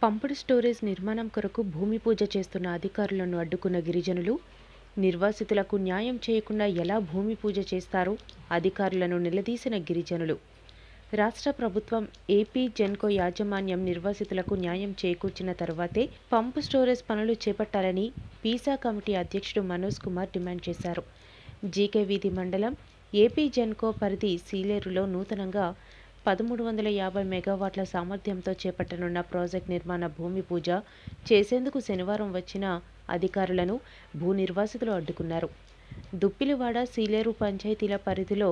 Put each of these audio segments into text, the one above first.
పంపుడు storage నిర్మాణం కొరకు భూమి పూజ చేస్తున్న అధికారులను అడ్డుకున్న గిరిజనులు నిర్వాసితులకు న్యాయం చేయకుండా ఎలా భూమి పూజ చేస్తారో అధికారులను నిలదీసిన గిరిజనులు. రాష్ట్ర ప్రభుత్వం ఏపీ జెన్కో యాజమాన్యం నిర్వాసితులకు న్యాయం చేకూర్చిన తర్వాతే పంపు స్టోరేజ్ పనులు చేపట్టాలని పీసా కమిటీ అధ్యక్షుడు మనోజ్ కుమార్ డిమాండ్ చేశారు. జీకే వీధి మండలం ఏపీ జెన్కో పరిధి సీలేరులో నూతనంగా 1350 మెగావాట్ల సామర్థ్యంతో చేపట్టనున్న ప్రాజెక్ట్ నిర్మాణ భూమి పూజ చేసేందుకు శనివారం వచ్చిన అధికారులను భూ నిర్వాసితులు అడ్డుకున్నారు. దుప్పిలివాడ, సీలేరు పంచాయతీల పరిధిలో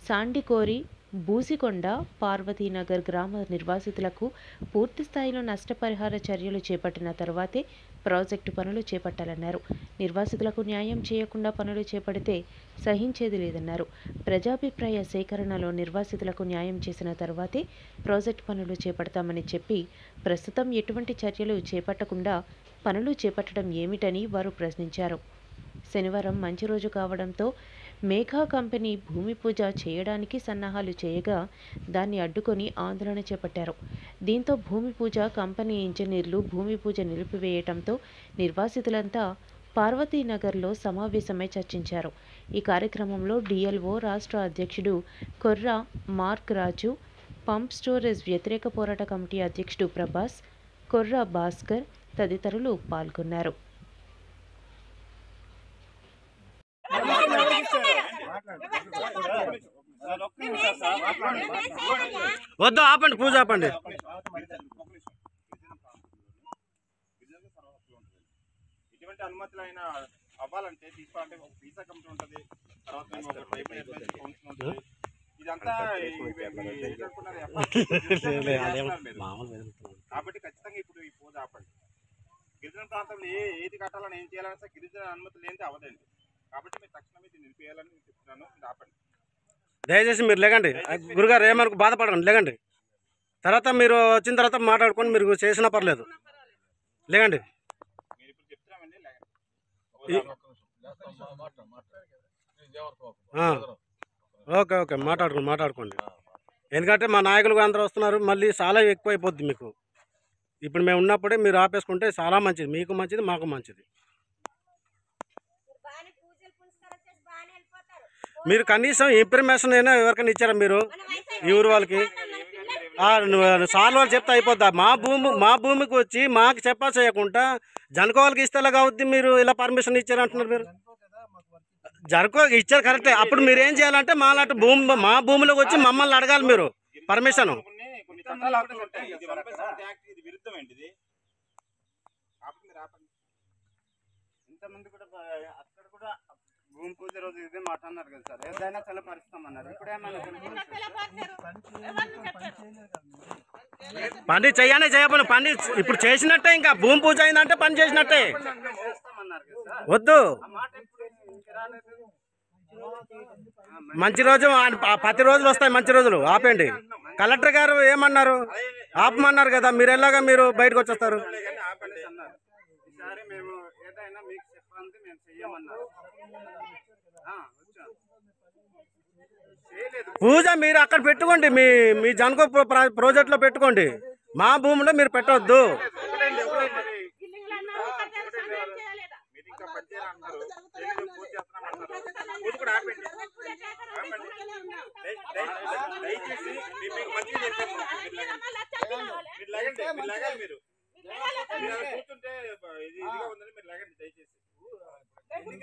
సాండికోరి, బూసికొండ, పార్వతీనగర్ గ్రామ నిర్వాసితులకు పూర్తి స్థాయిలో నష్టపరిహార చర్యలు చేపట్టిన తర్వాతే ప్రాజెక్టు పనులు చేపట్టాలన్నారు. నిర్వాసితులకు న్యాయం చేయకుండా పనులు చేపడితే సహించేది లేదన్నారు. ప్రజాభిప్రాయ సేకరణలో నిర్వాసితులకు న్యాయం చేసిన తర్వాతే ప్రాజెక్టు పనులు చేపడతామని చెప్పి ప్రస్తుతం ఎటువంటి చర్యలు చేపట్టకుండా పనులు చేపట్టడం ఏమిటని వారు ప్రశ్నించారు. శనివారం మంచి రోజు కావడంతో మేఘా కంపెనీ భూమి పూజ చేయడానికి సన్నాహాలు చేయగా దాన్ని అడ్డుకొని ఆందోళన చేపట్టారు. దీంతో భూమి పూజ కంపెనీ ఇంజనీర్లు భూమి పూజ నిలిపివేయడంతో నిర్వాసితులంతా పార్వతీనగర్లో సమావేశమై చర్చించారు. ఈ కార్యక్రమంలో డిఎల్ఓ రాష్ట్ర అధ్యక్షుడు కొర్రా మార్క్ రాజు, పంప్ స్టోరేజ్ వ్యతిరేక పోరాట కమిటీ అధ్యక్షుడు ప్రభాస్, కొర్రా భాస్కర్ తదితరులు పాల్గొన్నారు. వద్దు, ఆపండి, పూజ ఆపండి. ఇటువంటి అనుమతులు అయినా అవ్వాలంటే తీసుకోవాలంటే ఒక పీసా కమిటీ ఉంటుంది, తర్వాత ఇదంతా కాబట్టి ఖచ్చితంగా ఇప్పుడు ఈ పూజ ఆపండి. గిరిజన ప్రాంతంలో ఏది కట్టాలని ఏం చేయాలని సార్ గిరిజన అనుమతి లేనిది అవ్వదండి. కాబట్టి మీరు తక్షణమే దీన్ని నిలిపేయాలని చెప్తున్నాను. ఇది ఆపండి. దయచేసి మీరు లేకండి గురుగారు, ఏమనుకు బాధపడకండి, లేకండి. తర్వాత మీరు వచ్చిన తర్వాత మాట్లాడుకొని మీరు చేసినా పర్లేదు, లేకండి. మీరు ఇప్పుడు చెప్తున్నామండి, ఓకే ఓకే మాట్లాడుకోండి. ఎందుకంటే మా నాయకులు అందరూ వస్తున్నారు, మళ్ళీ చాలా ఎక్కువైపోద్ది మీకు. ఇప్పుడు మేము ఉన్నప్పుడే మీరు ఆపేసుకుంటే చాలా మంచిది, మీకు మంచిది, మాకు మంచిది. మీరు కనీసం ఇన్ఫర్మేషన్ అయినా ఎవరికైనా ఇచ్చారా మీరు ఈ ఊరు వాళ్ళకి? సార్లు వాళ్ళు చెప్తే అయిపోద్దా? మా భూమికి వచ్చి మాకు చెప్పా చేయకుండా జనకో వాళ్ళకి ఇస్తే ఎలా కావద్ది? మీరు ఇలా పర్మిషన్ ఇచ్చారంటున్నారు. మీరు జనకో ఇచ్చారు కరెక్టే. అప్పుడు మీరు ఏం చేయాలంటే మా భూమిలోకి వచ్చి మమ్మల్ని అడగాలి మీరు పర్మిషన్. భూమి పూజ రోజు ఇదే మాట అన్నారు కదా సార్, ఏదైనా తెలపరుస్తామన్నారు. ఇప్పుడేమన్నా పని చేయకపోయినా పని ఇప్పుడు చేసినట్టే, ఇంకా భూమి పూజ అయిందంటే పని చేసినట్టే. వద్దు, మంచి రోజు ప్రతి రోజులు వస్తాయి, మంచి రోజులు ఆపండి. కలెక్టర్ గారు ఏమన్నారు? ఆపమన్నారు కదా, మీరు ఎలాగా మీరు బయటకు వచ్చేస్తారు? పూజ మీరు అక్కడ పెట్టుకోండి, మీ జనకో ప్రాజెక్ట్లో పెట్టుకోండి. మా భూమిలో మీరు పెట్టవద్దు. కూర్చుంటే ఇదిగా ఉందని మీరు లాగండి దయచేసి. ఎందుకు